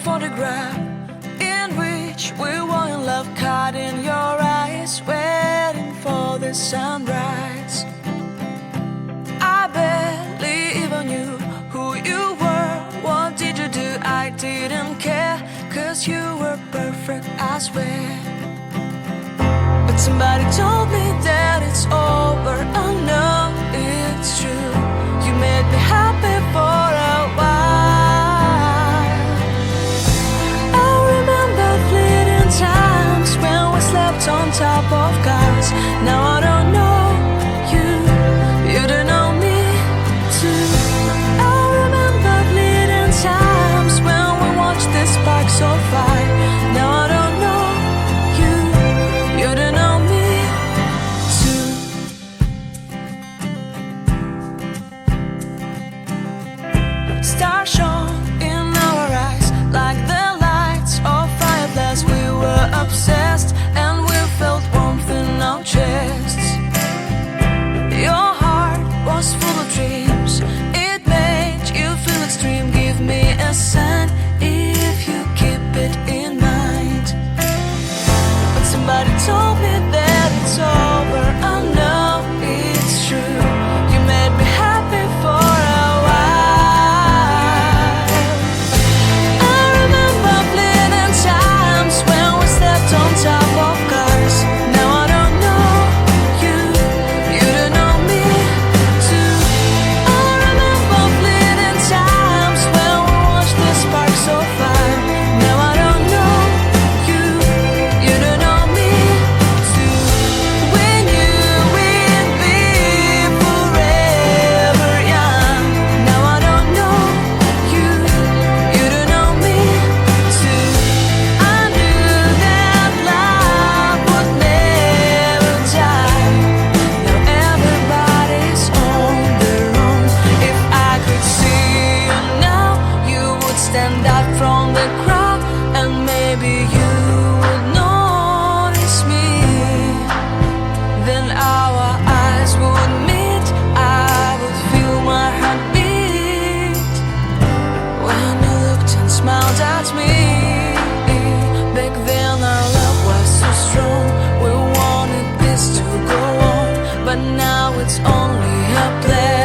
photograph in which we were in love, caught in your eyes, waiting for the sunrise. I barely even knew who you were. What did you do? I didn't care, 'cause you were perfect, I swear. But somebody told me that it's over. Oh no, it's true. You made me happy for a while. I remember fleeting times when we slept on top of cars. Now I don't know you, you don't know me too. I remember fleeting times when we watched the sparks of fire. Now I don't know you, you don't know me too. Stars shone in our eyes like the lights of fireflies. We were obsessed and we felt warmth in our chests. Your heart was full of dreams, it made you feel extreme. Give me a sign if you keep it in mind. But somebody told me that it's over. I know it's true. You made me happy for a while. I remember fleeting times when we slept on top of cars. Now I don't know you, you don't know me too. I remember fleeting times when we watched the sparks of fire. Now I don't know you, you don't know me too. We knew we'd be forever young. Now I don't know you, you don't know me too. I knew that love would never die. Now everybody's on their own. If I could see you now, you would stand out from the crowd, and maybe you would notice me. Then our eyes would meet, I would feel my heart beat when you looked and smiled at me. Back then our love was so strong, we wanted this to go on, but now it's only a play.